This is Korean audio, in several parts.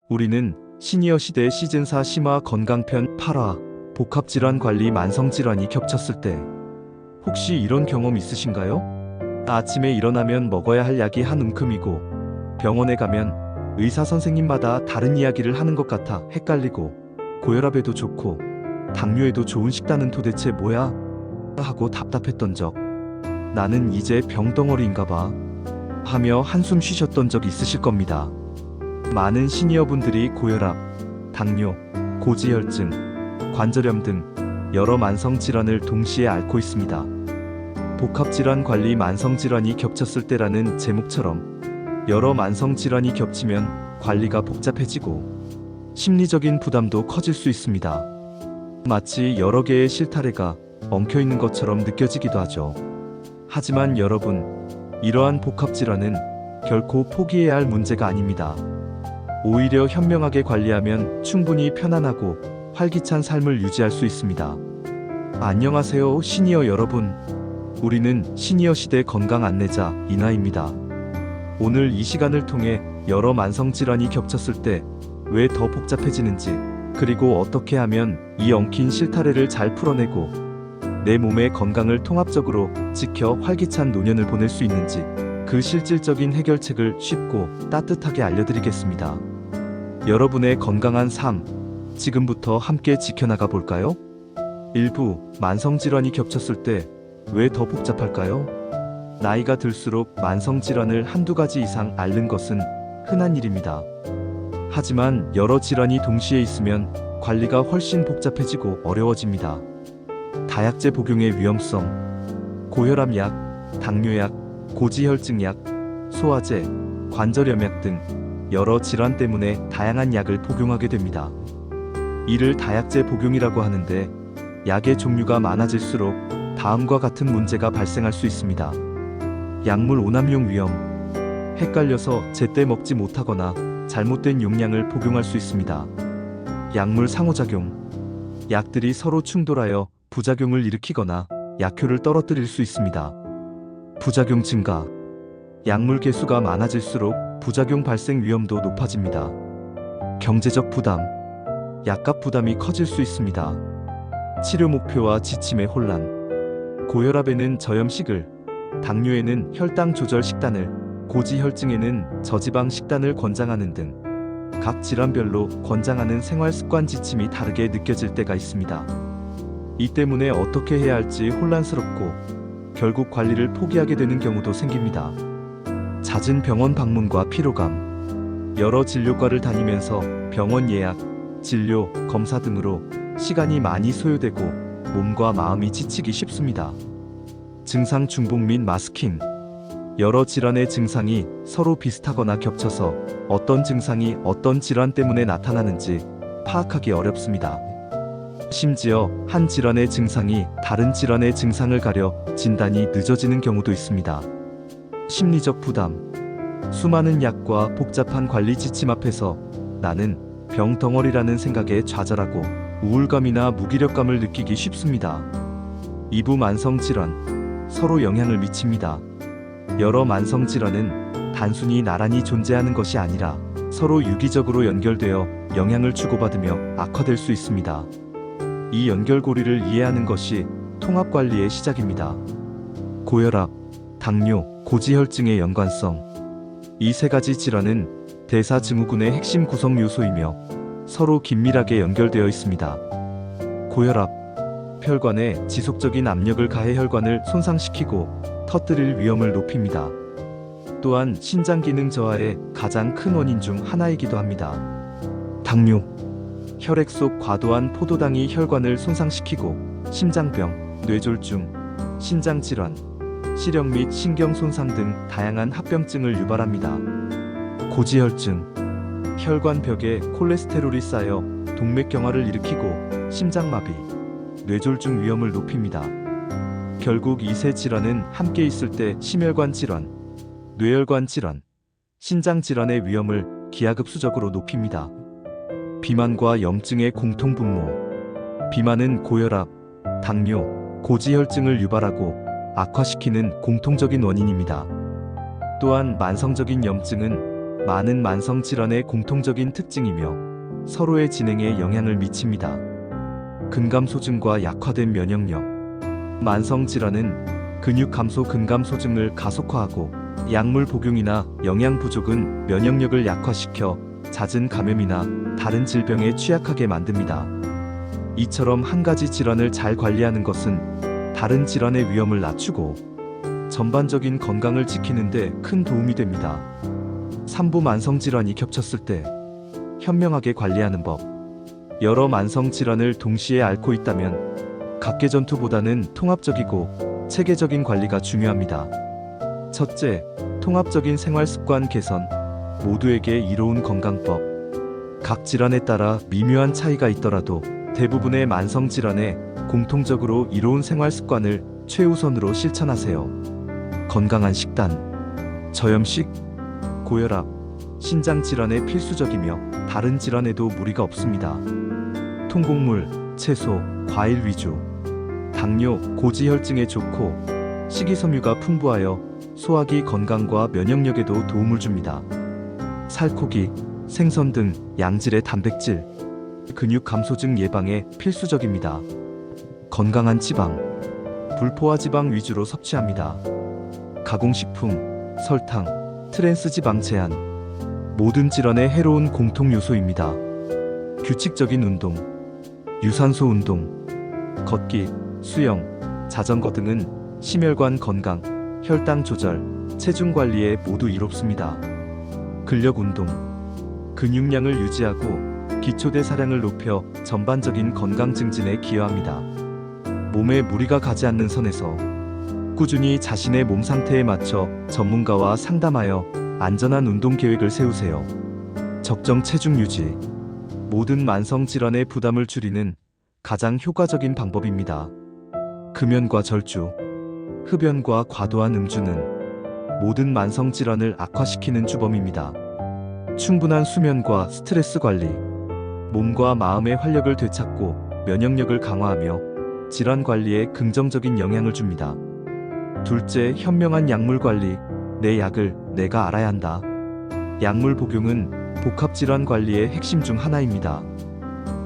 우리는 시니어 시대 시즌4 심화 건강편 8화 복합질환 관리 만성질환이 겹쳤을 때 혹시 이런 경험 있으신가요? 아침에 일어나면 먹어야 할 약이 한 움큼이고 병원에 가면 의사 선생님마다 다른 이야기를 하는 것 같아 헷갈리고 고혈압에도 좋고 당뇨에도 좋은 식단은 도대체 뭐야? 하고 답답했던 적, 나는 이제 병덩어리인가 봐 하며 한숨 쉬셨던 적 있으실 겁니다. 많은 시니어분들이 고혈압, 당뇨, 고지혈증, 관절염 등 여러 만성질환을 동시에 앓고 있습니다. 복합질환 관리 만성질환이 겹쳤을 때라는 제목처럼 여러 만성질환이 겹치면 관리가 복잡해지고 심리적인 부담도 커질 수 있습니다. 마치 여러 개의 실타래가 엉켜있는 것처럼 느껴지기도 하죠. 하지만 여러분, 이러한 복합질환은 결코 포기해야 할 문제가 아닙니다. 오히려 현명하게 관리하면 충분히 편안하고 활기찬 삶을 유지할 수 있습니다. 안녕하세요, 시니어 여러분. 우리는 시니어 시대 건강 안내자 이나입니다. 오늘 이 시간을 통해 여러 만성질환이 겹쳤을 때 왜 더 복잡해지는지, 그리고 어떻게 하면 이 엉킨 실타래를 잘 풀어내고 내 몸의 건강을 통합적으로 지켜 활기찬 노년을 보낼 수 있는지, 그 실질적인 해결책을 쉽고 따뜻하게 알려드리겠습니다. 여러분의 건강한 삶, 지금부터 함께 지켜나가 볼까요? 1부, 만성질환이 겹쳤을 때 왜 더 복잡할까요? 나이가 들수록 만성질환을 한두 가지 이상 앓는 것은 흔한 일입니다. 하지만 여러 질환이 동시에 있으면 관리가 훨씬 복잡해지고 어려워집니다. 다약제 복용의 위험성, 고혈압약, 당뇨약, 고지혈증약, 소화제, 관절염약 등 여러 질환 때문에 다양한 약을 복용하게 됩니다. 이를 다약제 복용이라고 하는데, 약의 종류가 많아질수록 다음과 같은 문제가 발생할 수 있습니다. 약물 오남용 위험, 헷갈려서 제때 먹지 못하거나 잘못된 용량을 복용할 수 있습니다. 약물 상호작용, 약들이 서로 충돌하여 부작용을 일으키거나 약효를 떨어뜨릴 수 있습니다. 부작용 증가, 약물 개수가 많아질수록 부작용 발생 위험도 높아집니다. 경제적 부담, 약값 부담이 커질 수 있습니다. 치료 목표와 지침의 혼란, 고혈압에는 저염식을, 당뇨에는 혈당 조절 식단을, 고지혈증에는 저지방 식단을 권장하는 등 각 질환별로 권장하는 생활 습관 지침이 다르게 느껴질 때가 있습니다. 이 때문에 어떻게 해야 할지 혼란스럽고 결국 관리를 포기하게 되는 경우도 생깁니다. 잦은 병원 방문과 피로감, 여러 진료과를 다니면서 병원 예약, 진료, 검사 등으로 시간이 많이 소요되고 몸과 마음이 지치기 쉽습니다. 증상 중복 및 마스킹, 여러 질환의 증상이 서로 비슷하거나 겹쳐서 어떤 증상이 어떤 질환 때문에 나타나는지 파악하기 어렵습니다. 심지어 한 질환의 증상이 다른 질환의 증상을 가려 진단이 늦어지는 경우도 있습니다. 심리적 부담, 수많은 약과 복잡한 관리 지침 앞에서 나는 병덩어리라는 생각에 좌절하고 우울감이나 무기력감을 느끼기 쉽습니다. 2부 만성질환, 서로 영향을 미칩니다. 여러 만성질환은 단순히 나란히 존재하는 것이 아니라 서로 유기적으로 연결되어 영향을 주고받으며 악화될 수 있습니다. 이 연결고리를 이해하는 것이 통합관리의 시작입니다. 고혈압, 당뇨, 고지혈증의 연관성, 이 세 가지 질환은 대사증후군의 핵심 구성 요소이며 서로 긴밀하게 연결되어 있습니다. 고혈압, 혈관에 지속적인 압력을 가해 혈관을 손상시키고 터뜨릴 위험을 높입니다. 또한 신장 기능 저하의 가장 큰 원인 중 하나이기도 합니다. 당뇨, 혈액 속 과도한 포도당이 혈관을 손상시키고 심장병, 뇌졸중, 신장질환, 시력 및 신경 손상 등 다양한 합병증을 유발합니다. 고지혈증, 혈관벽에 콜레스테롤이 쌓여 동맥경화를 일으키고 심장마비, 뇌졸중 위험을 높입니다. 결국 이 세 질환은 함께 있을 때 심혈관 질환, 뇌혈관 질환, 신장 질환의 위험을 기하급수적으로 높입니다. 비만과 염증의 공통 분모, 비만은 고혈압, 당뇨, 고지혈증을 유발하고 악화시키는 공통적인 원인입니다. 또한 만성적인 염증은 많은 만성 질환의 공통적인 특징이며 서로의 진행에 영향을 미칩니다. 근감소증과 약화된 면역력. 만성 질환은 근육 감소 근감소증을 가속화하고 약물 복용이나 영양 부족은 면역력을 약화시켜 잦은 감염이나 다른 질병에 취약하게 만듭니다. 이처럼 한 가지 질환을 잘 관리하는 것은 다른 질환의 위험을 낮추고 전반적인 건강을 지키는 데 큰 도움이 됩니다. 3부 만성 질환이 겹쳤을 때 현명하게 관리하는 법. 여러 만성 질환을 동시에 앓고 있다면 각계전투보다는 통합적이고 체계적인 관리가 중요합니다. 첫째, 통합적인 생활 습관 개선. 모두에게 이로운 건강법. 각 질환에 따라 미묘한 차이가 있더라도 대부분의 만성 질환에 공통적으로 이로운 생활 습관을 최우선으로 실천하세요. 건강한 식단. 저염식, 고혈압, 신장 질환에 필수적이며 다른 질환에도 무리가 없습니다. 통곡물, 채소, 과일 위주. 당뇨, 고지혈증에 좋고 식이섬유가 풍부하여 소화기 건강과 면역력에도 도움을 줍니다. 살코기, 생선 등 양질의 단백질, 근육 감소증 예방에 필수적입니다. 건강한 지방, 불포화 지방 위주로 섭취합니다. 가공식품, 설탕, 트랜스 지방 제한, 모든 질환의 해로운 공통 요소입니다. 규칙적인 운동, 유산소 운동, 걷기, 수영, 자전거 등은 심혈관 건강, 혈당 조절, 체중 관리에 모두 이롭습니다. 근력 운동, 근육량을 유지하고 기초대사량을 높여 전반적인 건강 증진에 기여합니다. 몸에 무리가 가지 않는 선에서 꾸준히 자신의 몸 상태에 맞춰 전문가와 상담하여 안전한 운동 계획을 세우세요. 적정 체중 유지. 모든 만성 질환의 부담을 줄이는 가장 효과적인 방법입니다. 금연과 절주, 흡연과 과도한 음주는 모든 만성 질환을 악화시키는 주범입니다. 충분한 수면과 스트레스 관리, 몸과 마음의 활력을 되찾고 면역력을 강화하며 질환 관리에 긍정적인 영향을 줍니다. 둘째, 현명한 약물 관리. 내 약을 내가 알아야 한다. 약물 복용은 복합질환 관리의 핵심 중 하나입니다.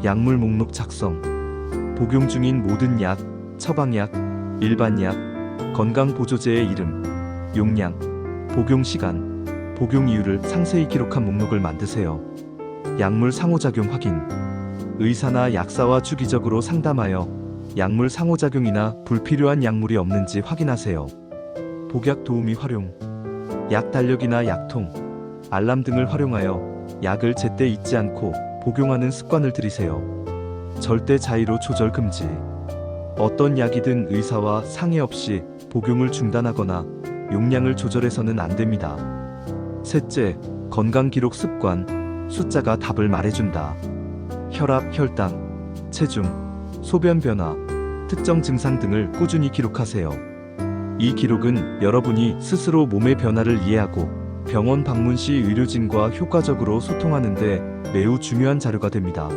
약물 목록 작성. 복용 중인 모든 약, 처방약, 일반약, 건강보조제의 이름, 용량, 복용 시간, 복용 이유를 상세히 기록한 목록을 만드세요. 약물 상호작용 확인. 의사나 약사와 주기적으로 상담하여 약물 상호작용이나 불필요한 약물이 없는지 확인하세요. 복약 도우미 활용. 약 달력이나 약통, 알람 등을 활용하여 약을 제때 잊지 않고 복용하는 습관을 들이세요. 절대 자의로 조절 금지. 어떤 약이든 의사와 상의 없이 복용을 중단하거나 용량을 조절해서는 안 됩니다. 셋째, 건강 기록 습관. 숫자가 답을 말해준다. 혈압, 혈당, 체중, 소변 변화, 특정 증상 등을 꾸준히 기록하세요. 이 기록은 여러분이 스스로 몸의 변화를 이해하고 병원 방문 시 의료진과 효과적으로 소통하는 데 매우 중요한 자료가 됩니다.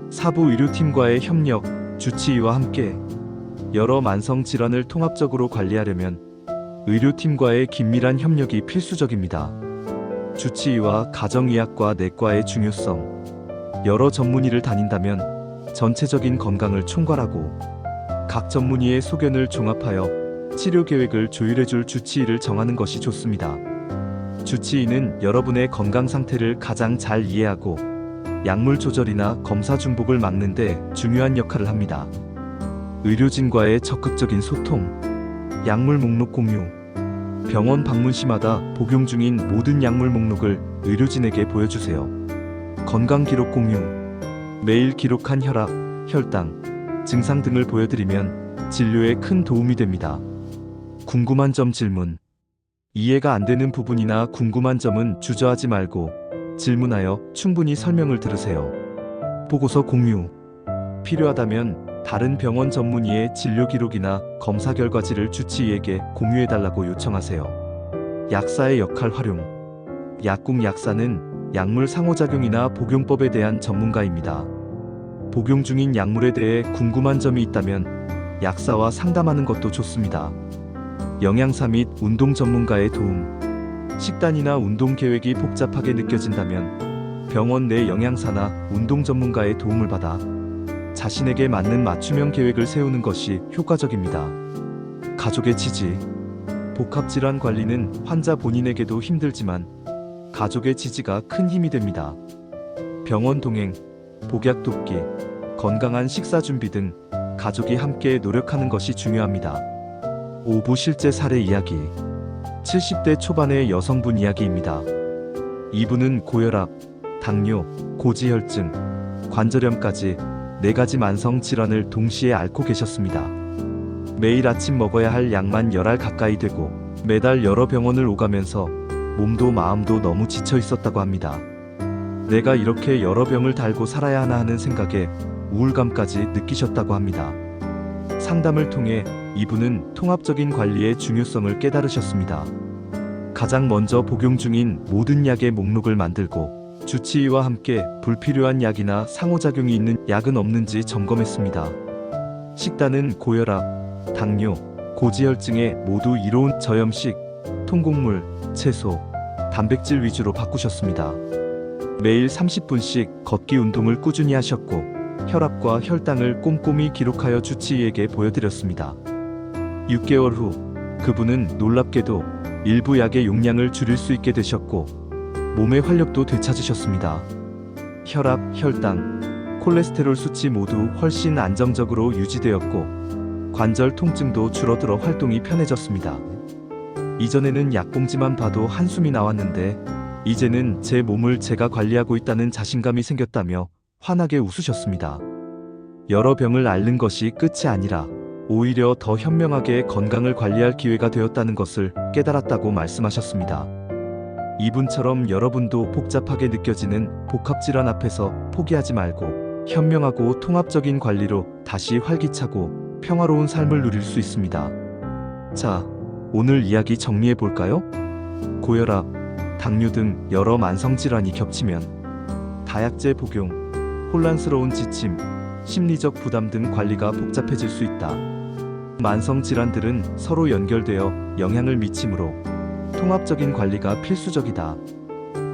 사부 의료팀과의 협력. 주치의와 함께 여러 만성 질환을 통합적으로 관리하려면 의료팀과의 긴밀한 협력이 필수적입니다. 주치의와 가정의학과 내과의 중요성. 여러 전문의를 다닌다면 전체적인 건강을 총괄하고 각 전문의의 소견을 종합하여 치료 계획을 조율해줄 주치의를 정하는 것이 좋습니다. 주치의는 여러분의 건강 상태를 가장 잘 이해하고 약물 조절이나 검사 중복을 막는 데 중요한 역할을 합니다. 의료진과의 적극적인 소통. 약물 목록 공유. 병원 방문 시마다 복용 중인 모든 약물 목록을 의료진에게 보여주세요. 건강 기록 공유. 매일 기록한 혈압, 혈당, 증상 등을 보여드리면 진료에 큰 도움이 됩니다. 궁금한 점 질문. 이해가 안 되는 부분이나 궁금한 점은 주저하지 말고 질문하여 충분히 설명을 들으세요. 보고서 공유. 필요하다면 다른 병원 전문의의 진료 기록이나 검사 결과지를 주치의에게 공유해달라고 요청하세요. 약사의 역할 활용. 약국 약사는 약물 상호작용이나 복용법에 대한 전문가입니다. 복용 중인 약물에 대해 궁금한 점이 있다면 약사와 상담하는 것도 좋습니다. 영양사 및 운동 전문가의 도움. 식단이나 운동 계획이 복잡하게 느껴진다면 병원 내 영양사나 운동 전문가의 도움을 받아 자신에게 맞는 맞춤형 계획을 세우는 것이 효과적입니다. 가족의 지지. 복합질환 관리는 환자 본인에게도 힘들지만 가족의 지지가 큰 힘이 됩니다. 병원 동행, 복약 돕기, 건강한 식사 준비 등 가족이 함께 노력하는 것이 중요합니다. 5부 실제 사례 이야기. 70대 초반의 여성분 이야기입니다. 이분은 고혈압, 당뇨, 고지혈증, 관절염까지 4가지 만성 질환을 동시에 앓고 계셨습니다. 매일 아침 먹어야 할 약만 10알 가까이 되고 매달 여러 병원을 오가면서 몸도 마음도 너무 지쳐 있었다고 합니다. 내가 이렇게 여러 병을 달고 살아야 하나 하는 생각에 우울감까지 느끼셨다고 합니다. 상담을 통해 이분은 통합적인 관리의 중요성을 깨달으셨습니다. 가장 먼저 복용 중인 모든 약의 목록을 만들고 주치의와 함께 불필요한 약이나 상호작용이 있는 약은 없는지 점검했습니다. 식단은 고혈압, 당뇨, 고지혈증에 모두 이로운 저염식, 통곡물, 채소, 단백질 위주로 바꾸셨습니다. 매일 30분씩 걷기 운동을 꾸준히 하셨고 혈압과 혈당을 꼼꼼히 기록하여 주치의에게 보여드렸습니다. 6개월 후 그분은 놀랍게도 일부 약의 용량을 줄일 수 있게 되셨고 몸의 활력도 되찾으셨습니다. 혈압, 혈당, 콜레스테롤 수치 모두 훨씬 안정적으로 유지되었고 관절 통증도 줄어들어 활동이 편해졌습니다. 이전에는 약봉지만 봐도 한숨이 나왔는데 이제는 제 몸을 제가 관리하고 있다는 자신감이 생겼다며 환하게 웃으셨습니다. 여러 병을 앓는 것이 끝이 아니라 오히려 더 현명하게 건강을 관리할 기회가 되었다는 것을 깨달았다고 말씀하셨습니다. 이분처럼 여러분도 복잡하게 느껴지는 복합질환 앞에서 포기하지 말고 현명하고 통합적인 관리로 다시 활기차고 평화로운 삶을 누릴 수 있습니다. 자, 오늘 이야기 정리해 볼까요? 고혈압, 당뇨 등 여러 만성질환이 겹치면 다약제 복용, 혼란스러운 지침, 심리적 부담 등 관리가 복잡해질 수 있다. 만성질환들은 서로 연결되어 영향을 미치므로 통합적인 관리가 필수적이다.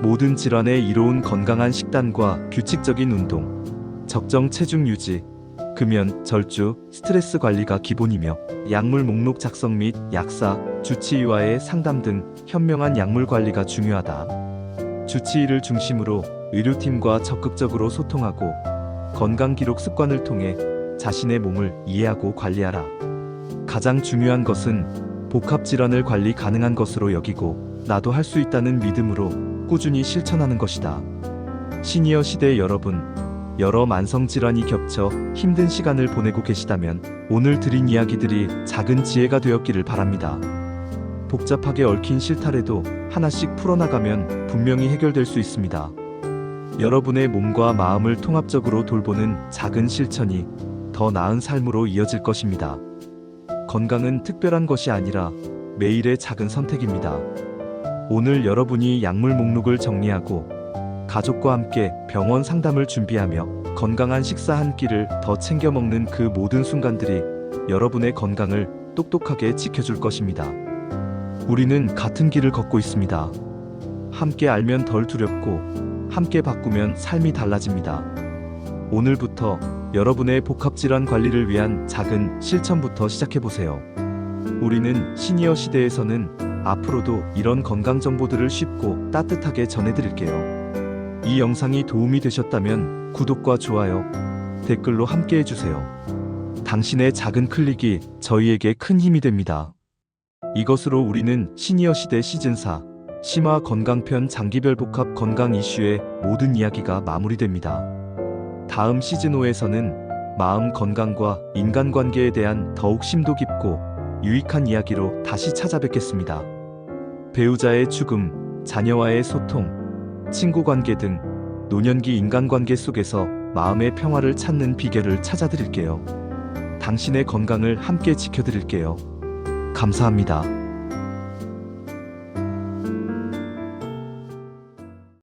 모든 질환에 이로운 건강한 식단과 규칙적인 운동, 적정 체중 유지, 금연, 절주, 스트레스 관리가 기본이며 약물 목록 작성 및 약사, 주치의와의 상담 등 현명한 약물 관리가 중요하다. 주치의를 중심으로 의료팀과 적극적으로 소통하고 건강 기록 습관을 통해 자신의 몸을 이해하고 관리하라. 가장 중요한 것은 복합질환을 관리 가능한 것으로 여기고 나도 할 수 있다는 믿음으로 꾸준히 실천하는 것이다. 시니어 시대 여러분, 여러 만성질환이 겹쳐 힘든 시간을 보내고 계시다면 오늘 드린 이야기들이 작은 지혜가 되었기를 바랍니다. 복잡하게 얽힌 실타래도 하나씩 풀어나가면 분명히 해결될 수 있습니다. 여러분의 몸과 마음을 통합적으로 돌보는 작은 실천이 더 나은 삶으로 이어질 것입니다. 건강은 특별한 것이 아니라 매일의 작은 선택입니다. 오늘 여러분이 약물 목록을 정리하고 가족과 함께 병원 상담을 준비하며 건강한 식사 한 끼를 더 챙겨 먹는 그 모든 순간들이 여러분의 건강을 똑똑하게 지켜줄 것입니다. 우리는 같은 길을 걷고 있습니다. 함께 알면 덜 두렵고 함께 바꾸면 삶이 달라집니다. 오늘부터 여러분의 복합질환 관리를 위한 작은 실천부터 시작해보세요. 우리는 시니어 시대에서는 앞으로도 이런 건강 정보들을 쉽고 따뜻하게 전해드릴게요. 이 영상이 도움이 되셨다면 구독과 좋아요, 댓글로 함께 해주세요. 당신의 작은 클릭이 저희에게 큰 힘이 됩니다. 이것으로 우리는 시니어 시대 시즌4 심화 건강편 장기별 복합 건강 이슈의 모든 이야기가 마무리됩니다. 다음 시즌5에서는 마음 건강과 인간관계에 대한 더욱 심도 깊고 유익한 이야기로 다시 찾아뵙겠습니다. 배우자의 죽음, 자녀와의 소통, 친구 관계 등 노년기 인간관계 속에서 마음의 평화를 찾는 비결을 찾아드릴게요. 당신의 건강을 함께 지켜드릴게요. 감사합니다.